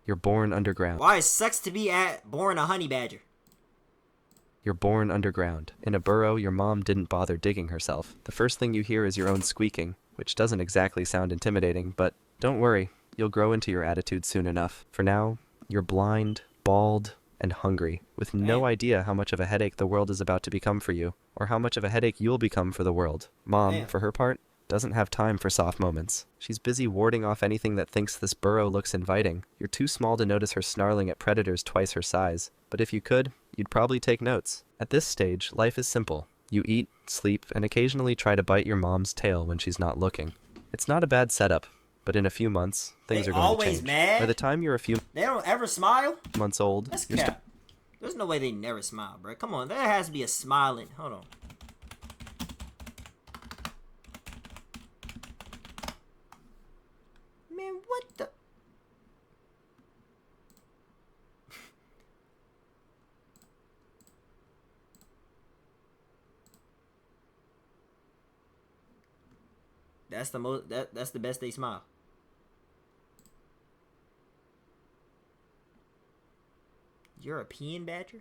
You're born underground. Why it sucks to be born a honey badger. You're born underground. In a burrow your mom didn't bother digging herself. The first thing you hear is your own squeaking, which doesn't exactly sound intimidating, but don't worry, you'll grow into your attitude soon enough. For now, you're blind, bald, and hungry, with no idea how much of a headache the world is about to become for you, or how much of a headache you'll become for the world. Mom, for her part, doesn't have time for soft moments. She's busy warding off anything that thinks this burrow looks inviting. You're too small to notice her snarling at predators twice her size, but if you could, you'd probably take notes. At this stage, life is simple. You eat, sleep, and occasionally try to bite your mom's tail when she's not looking. It's not a bad setup, but in a few months, things are going to change. Mad. By the time you're a few They don't ever smile? months old, That's cap. There's no way they never smile, bro. Come on, there has to be a smiling. Hold on. Man, what the? That's the most. That's the best they smile. European badger?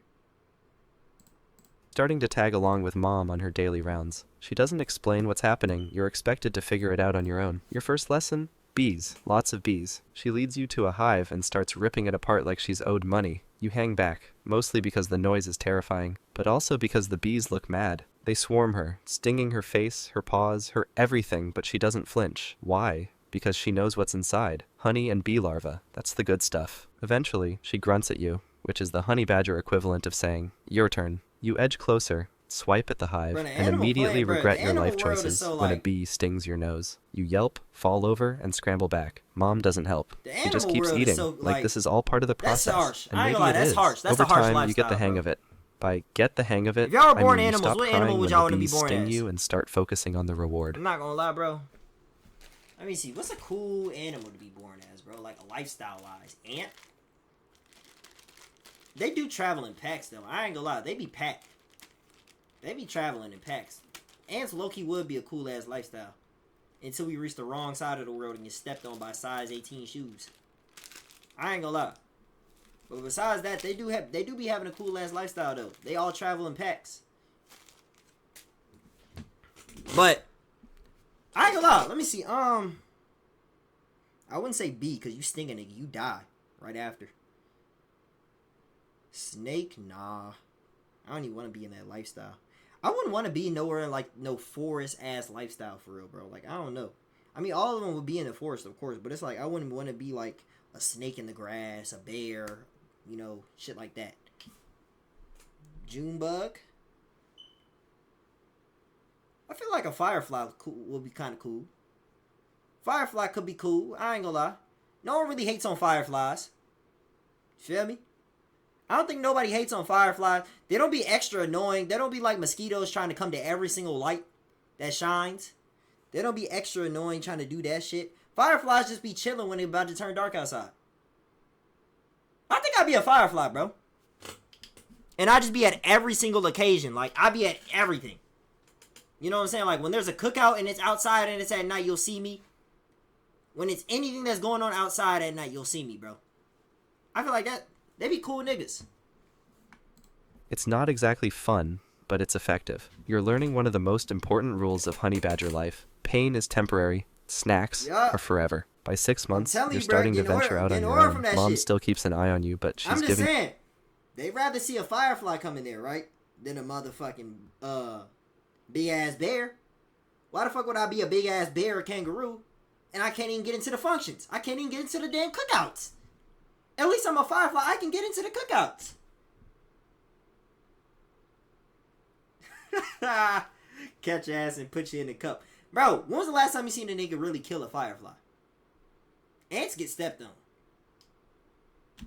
Starting to tag along with Mom on her daily rounds. She doesn't explain what's happening. You're expected to figure it out on your own. Your first lesson? Bees. Lots of bees. She leads you to a hive and starts ripping it apart like she's owed money. You hang back, mostly because the noise is terrifying, but also because the bees look mad. They swarm her, stinging her face, her paws, her everything, but she doesn't flinch. Why? Because she knows what's inside. Honey and bee larvae. That's the good stuff. Eventually, she grunts at you, which is the honey badger equivalent of saying, "Your turn." You edge closer, swipe at the hive, and immediately regret your life choices when a bee stings your nose. You yelp, fall over, and scramble back. Mom doesn't help. She just keeps eating, like this is all part of the process. That's harsh. And I ain't gonna lie, that's harsh. That's Over a harsh time, lifestyle, you get the hang of it. By get the hang of it, if y'all were I born mean you animals, stop what crying animal would when y'all the want to be bees born sting as? you and start focusing on the reward. I'm not gonna lie, bro. Let me see. What's a cool animal to be born as, bro? Like a lifestyle-wise. Ant? They do travel in packs, though. I ain't gonna lie. They be packed. They be traveling in packs. Ants low-key would be a cool-ass lifestyle. Until we reach the wrong side of the world and get stepped on by size 18 shoes. I ain't gonna lie. But besides that, they do be having a cool-ass lifestyle, though. They all travel in packs. But I ain't gonna lie. Let me see. I wouldn't say bee, because you sting a nigga. You die right after. Snake? Nah. I don't even want to be in that lifestyle. I wouldn't want to be nowhere in, like, no forest-ass lifestyle for real, bro. Like, I don't know. I mean, all of them would be in the forest, of course. But it's like, I wouldn't want to be, like, a snake in the grass, a bear, you know, shit like that. Junebug? I feel like a firefly would be kind of cool. Firefly could be cool. I ain't gonna lie. No one really hates on fireflies. Feel me? I don't think nobody hates on fireflies. They don't be extra annoying. They don't be like mosquitoes trying to come to every single light that shines. They don't be extra annoying trying to do that shit. Fireflies just be chilling when it's about to turn dark outside. I think I'd be a firefly, bro. And I'd just be at every single occasion. Like, I'd be at everything. You know what I'm saying? Like, when there's a cookout and it's outside and it's at night, you'll see me. When it's anything that's going on outside at night, you'll see me, bro. I feel like that. They be cool niggas. It's not exactly fun, but it's effective. You're learning one of the most important rules of honey badger life. Pain is temporary. Snacks are forever. By 6 months, you're starting to venture out on your own. Mom still keeps an eye on you, but she's giving... I'm just saying. They'd rather see a firefly come in there, right? Than a motherfucking, big-ass bear. Why the fuck would I be a big-ass bear or kangaroo and I can't even get into the functions? I can't even get into the damn cookouts. At least I'm a firefly. I can get into the cookouts. Catch your ass and put you in the cup. Bro, when was the last time you seen a nigga really kill a firefly? Ants get stepped on.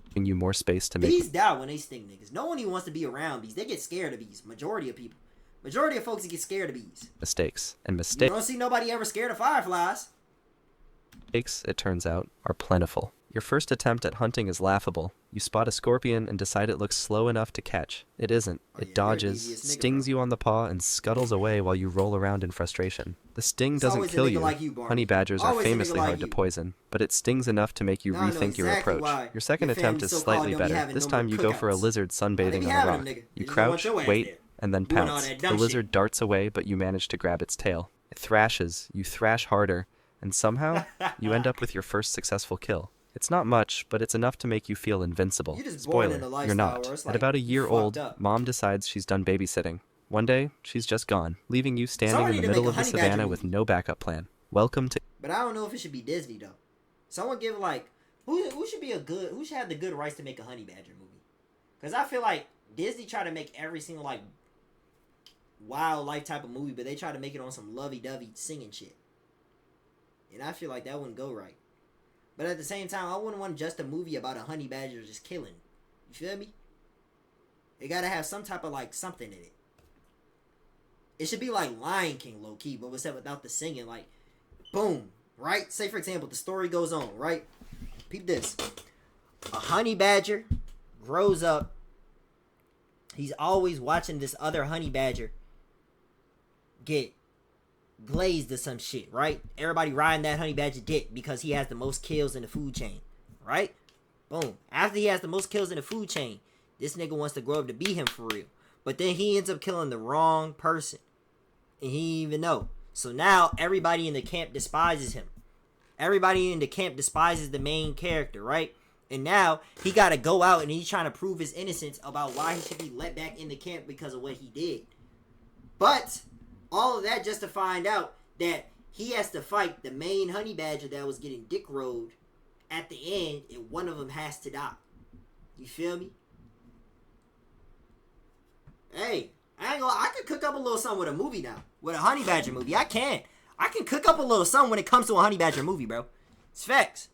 Giving you more space to make... Bees die when they sting niggas. No one even wants to be around bees. They get scared of bees. Majority of people. Majority of folks get scared of bees. Mistakes. And You mistakes, don't see nobody ever scared of fireflies. it turns out, are plentiful. Your first attempt at hunting is laughable. You spot a scorpion and decide it looks slow enough to catch. It isn't. Oh, It yeah, dodges, you're the easiest nigga, stings bro. you on the paw, and scuttles away while you roll around in frustration. The sting It's doesn't always a kill nigga you. like you, Barney. Honey badgers are Always a nigga famously like hard to you. poison, but it stings enough to make you Now I know rethink your exactly approach. why Your second your attempt family is so-called slightly don't be better. having This no time more you go for a cookouts. lizard They sunbathing be on a having rock. them, nigga. You You don't crouch, want your ass wait, there. and then Doing all pounce. that The dumb lizard shit. darts away, but you manage to grab its tail. It thrashes, you thrash harder, and somehow you end up with your first successful kill. It's not much, but it's enough to make you feel invincible. You just born in Spoiler, a you're lifestyle not. where it's At like, about a you year fucked old, up. Mom decides she's done babysitting. One day, she's just gone, leaving you standing Someone in need the to make middle a of the Honey Badger savannah with movie. no backup plan. Welcome to... But I don't know if it should be Disney though. Someone give like who should be a good who should have the good rights to make a Honey Badger movie? Because I feel like Disney try to make every single like wildlife type of movie, but they try to make it on some lovey-dovey singing shit, and I feel like that wouldn't go right. But at the same time, I wouldn't want just a movie about a honey badger just killing. You feel me? It gotta have some type of like something in it. It should be like Lion King low key, but without the singing. Like, boom, right? Say for example, the story goes on, right? Peep this: a honey badger grows up. He's always watching this other honey badger get glazed or some shit, right? Everybody riding that honey badger dick because he has the most kills in the food chain, right? Boom. After he has the most kills in the food chain, this nigga wants to grow up to be him for real. But then he ends up killing the wrong person. And he didn't even know. So now everybody in the camp despises him. Everybody in the camp despises the main character, right? And now he got to go out and he's trying to prove his innocence about why he should be let back in the camp because of what he did. But all of that just to find out that he has to fight the main honey badger that was getting dick rolled at the end, and one of them has to die. You feel me? Hey, I could cook up a little something with a movie now. With a honey badger movie. I can cook up a little something when it comes to a honey badger movie, bro. It's facts.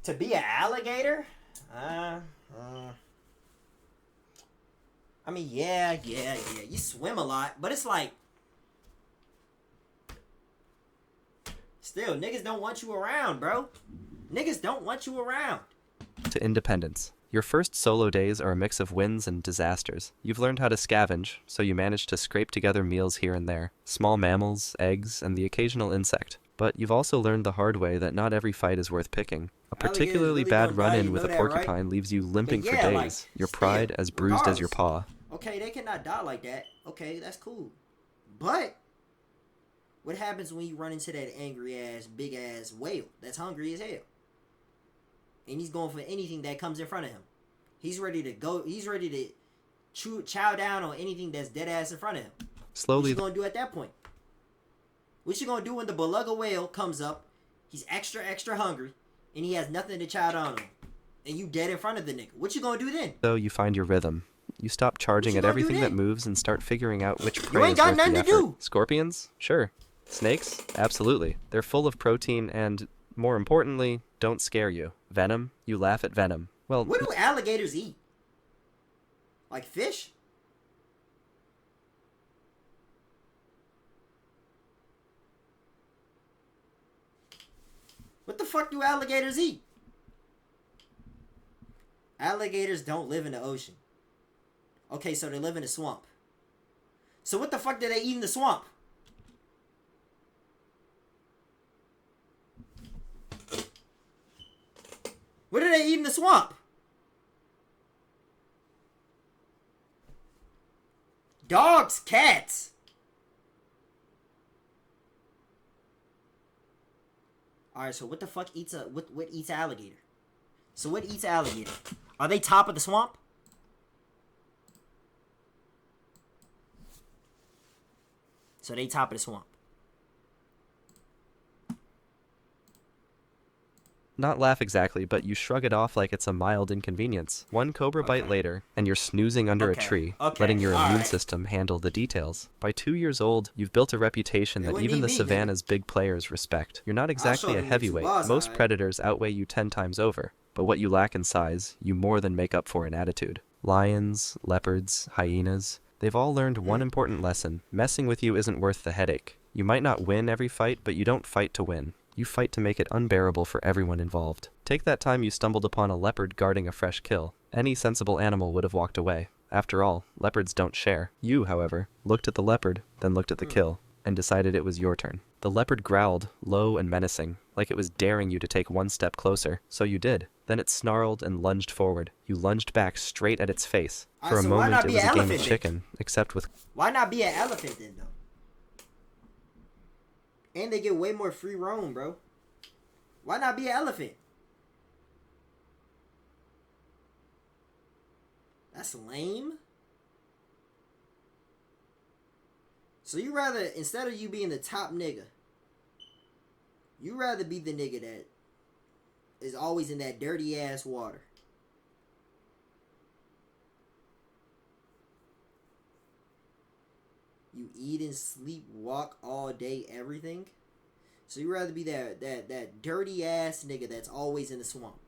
To be an alligator? I mean, yeah. You swim a lot, but it's like, still, niggas don't want you around, bro. Niggas don't want you around. To independence. Your first solo days are a mix of wins and disasters. You've learned how to scavenge, so you manage to scrape together meals here and there. Small mammals, eggs, and the occasional insect. But you've also learned the hard way that not every fight is worth picking. A particularly really bad don't die, run-in you with know a that, porcupine right? leaves you limping But for yeah, days, like, your still, pride as bruised as your paw. Okay, they cannot die like that. Okay, that's cool. But what happens when you run into that angry ass, big ass whale that's hungry as hell? And he's going for anything that comes in front of him. He's ready to go. He's ready to chow down on anything that's dead ass in front of him. Slowly, What you gonna do at that point? What you gonna do when the beluga whale comes up? He's extra hungry, and he has nothing to chow down on, and you dead in front of the nigga. What you gonna do then? though, you find your rhythm. You stop charging you at gonna do everything that then? moves and start figuring out which prey ain't is got worth nothing the to effort. do. Scorpions? Sure. Snakes? Absolutely. They're full of protein and, more importantly, don't scare you. Venom? You laugh at venom. Well, What do alligators eat? Like fish? What the fuck do alligators eat? Alligators don't live in the ocean. Okay, so they live in a swamp. So what the fuck do they eat in the swamp? What do they eat in the swamp? Dogs, cats. Alright, so what the fuck eats what eats alligator? So what eats alligator? Are they top of the swamp? So they top of the swamp. not laugh exactly, but you shrug it off like it's a mild inconvenience. One cobra bite later, and you're snoozing under a tree, letting your immune system handle the details. By 2 years old, you've built a reputation that even the savannah's big players respect. You're not exactly a heavyweight. Most predators outweigh you 10 times over, but what you lack in size, you more than make up for in attitude. Lions, leopards, hyenas, they've all learned one important lesson. Messing with you isn't worth the headache. You might not win every fight, but you don't fight to win. You fight to make it unbearable for everyone involved. Take that time you stumbled upon a leopard guarding a fresh kill. Any sensible animal would have walked away. After all, leopards don't share. You, however, looked at the leopard, then looked at the kill, and decided it was your turn. The leopard growled, low and menacing, like it was daring you to take one step closer. So you did. Then it snarled and lunged forward. You lunged back straight at its face. For a moment, it was a game of chicken, except with... Why not be an elephant then, though? And they get way more free roam, bro. Why not be an elephant? That's lame. So you rather, instead of you being the top nigga, you rather be the nigga that is always in that dirty ass water. You eat and sleep, walk all day, everything. So you rather be that dirty ass nigga that's always in the swamp,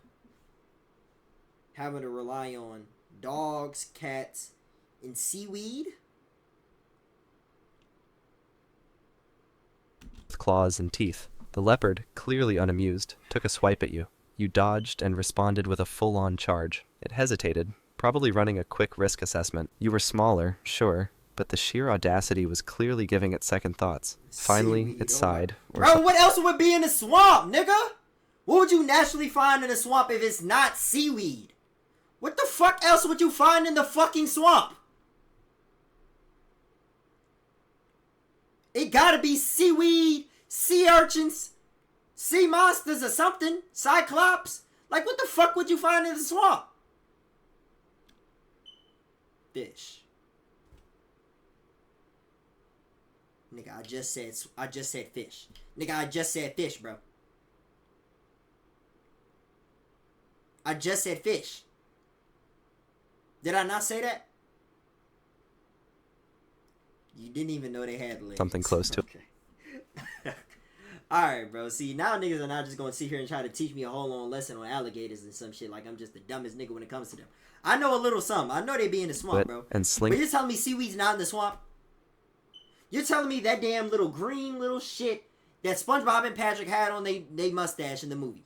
having to rely on dogs, cats, and seaweed. With claws and teeth. The leopard, clearly unamused, took a swipe at you. You dodged and responded with a full-on charge. It hesitated, probably running a quick risk assessment. You were smaller, sure, but the sheer audacity was clearly giving it second thoughts. Finally, it sighed. Bro, what else would be in the swamp, nigga? What would you naturally find in the swamp if it's not seaweed? What the fuck else would you find in the fucking swamp? It gotta be seaweed, sea urchins, sea monsters or something. Cyclops. Like, what the fuck would you find in the swamp? Fish. Nigga, I just said fish. Nigga, I just said fish, bro. I just said fish. Did I not say that? You didn't even know they had legs. Something close to it. Alright, bro. See, now niggas are not just going to sit here and try to teach me a whole long lesson on alligators and some shit like I'm just the dumbest nigga when it comes to them. I know a little something. I know they be in the swamp, bro. And but you're telling me seaweed's not in the swamp? You're telling me that damn little green little shit that SpongeBob and Patrick had on they mustache in the movie.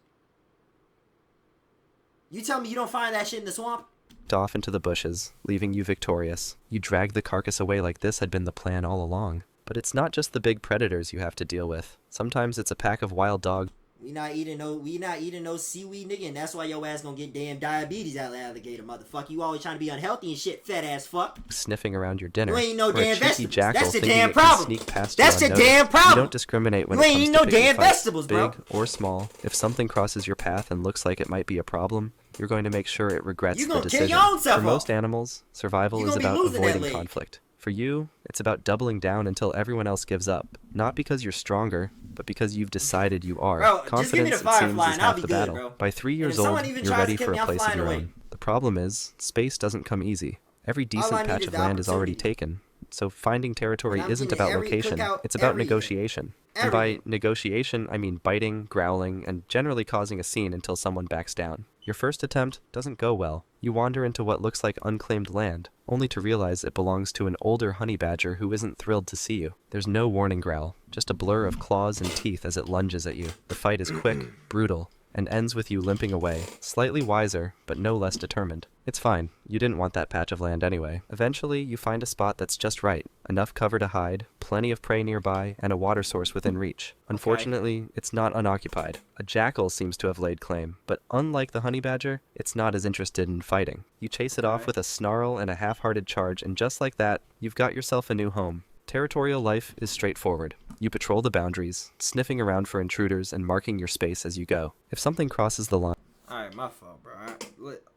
You tell me you don't find that shit in the swamp? Off into the bushes, leaving you victorious. You dragged the carcass away like this had been the plan all along. But it's not just the big predators you have to deal with. Sometimes it's a pack of wild dogs. We not eating no seaweed, nigga, and that's why your ass gonna get damn diabetes out of alligator, motherfucker. You always trying to be unhealthy and shit, fat ass fuck. Sniffing around your dinner. You ain't no damn vegetables. That's the thinking damn it can problem. sneak past That's you the unnoticed. damn problem. You don't discriminate when you it ain't comes eating to no picking damn fights, vegetables, bro. big or small. If something crosses your path and looks like it might be a problem, you're going to make sure it regrets the decision. Kill your own self For most animals, survival is about avoiding conflict. For you, it's about doubling down until everyone else gives up. Not because you're stronger, but because you've decided you are. Bro, Confidence, just give me the it firefly seems, is and I'll half be the good, battle. bro. By 3 years old, you're ready for a place of your own. The problem is, space doesn't come easy. Every decent patch of land is already taken. So finding territory isn't about location, it's about negotiation. And by negotiation, I mean biting, growling, and generally causing a scene until someone backs down. Your first attempt doesn't go well. You wander into what looks like unclaimed land, only to realize it belongs to an older honey badger who isn't thrilled to see you. There's no warning growl, just a blur of claws and teeth as it lunges at you. The fight is quick, brutal, and ends with you limping away, slightly wiser, but no less determined. It's fine, you didn't want that patch of land anyway. Eventually, you find a spot that's just right, enough cover to hide, plenty of prey nearby, and a water source within reach. Unfortunately, it's not unoccupied. A jackal seems to have laid claim, but unlike the honey badger, it's not as interested in fighting. You chase it off with a snarl and a half-hearted charge, and just like that, you've got yourself a new home. Territorial life is straightforward. You patrol the boundaries, sniffing around for intruders and marking your space as you go. If something crosses the line... Alright, my fault, bro.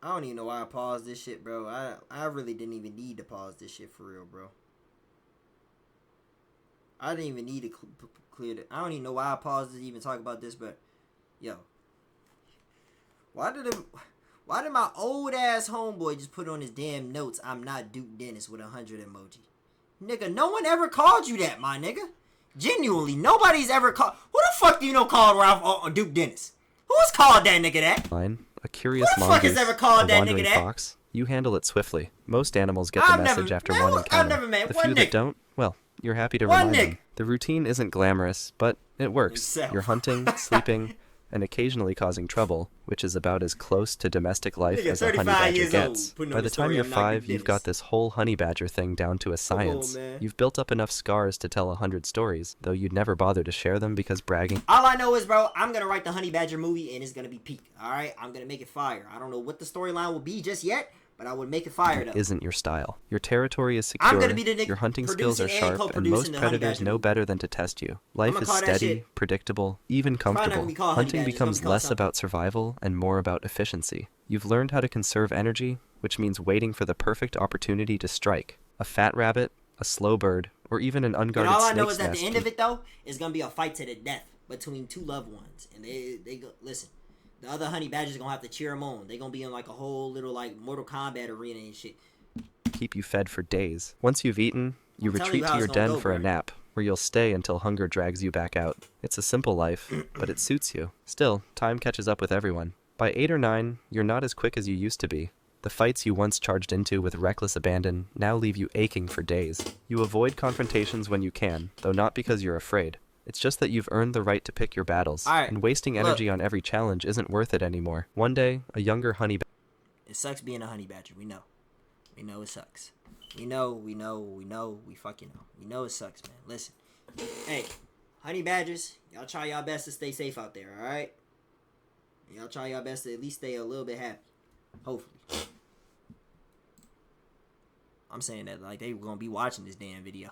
I don't even know why I paused this shit, bro. I really didn't even need to pause this shit for real, bro. I didn't even need to clear it. I don't even know why I paused to even talk about this, but... Yo. Why did my old ass homeboy just put on his damn notes, I'm not Duke Dennis with 100 emoji? Nigga, no one ever called you that, my nigga. Genuinely, nobody's ever called... Who the fuck do you know called Ralph Duke Dennis? Who's called that nigga that? A curious mongoose, a wandering fox. You handle it swiftly. Most animals get the message after one encounter. I've never met the one few nigga. that don't, well, you're happy to One remind them. nigga. The routine isn't glamorous, but it works. Himself. You're hunting, sleeping, and occasionally causing trouble, which is about as close to domestic life Nigga, as a honey 35 badger years gets. old, putting on By the the time story, you're I'm not good 5, you've got business. this whole honey badger thing down to a science. man. You've built up enough scars to tell 100 stories, though you'd never bother to share them because bragging All I know is, bro, I'm gonna write the Honey Badger movie and it's gonna be peak. Alright? I'm gonna make it fire. I don't know what the storyline will be just yet, but I would make it fire though. isn't your style. Your territory is secure, I'm gonna be the nigga your hunting skills are producing and sharp, and co-producing most the Honey predators Badger know movie. better than to test you. Life I'ma is call that steady, shit- predictable, even probably not gonna comfortable. be called Honey Hunting Badger, it's gonna becomes be called less something. about survival and more about efficiency. You've learned how to conserve energy, which means waiting for the perfect opportunity to strike. A fat rabbit, a slow bird, or even an But unguarded all I know snake's is at nest the end can of it though, it's gonna be a fight to the death between two loved ones. And they go listen, the other Honey Badgers gonna have to cheer them on. They gonna be in like a whole little like Mortal Kombat arena and shit. keep you fed for days. Once you've eaten, you I'm telling retreat you to how your it's gonna den go, for a bro. nap, where you'll stay until hunger drags you back out. It's a simple life, but it suits you. Still, time catches up with everyone. By 8 or 9, you're not as quick as you used to be. The fights you once charged into with reckless abandon now leave you aching for days. You avoid confrontations when you can, though not because you're afraid. It's just that you've earned the right to pick your battles, Alright, and wasting look. energy on every challenge isn't worth it anymore. One day, a younger honey It sucks being a Honey Badger. We know. We know it sucks. We know. We fucking know. We know it sucks, man. Listen. Hey, Honey Badgers, y'all try y'all best to stay safe out there, alright? Y'all try y'all best to at least stay a little bit happy. Hopefully. I'm saying that like they gonna be watching this damn video.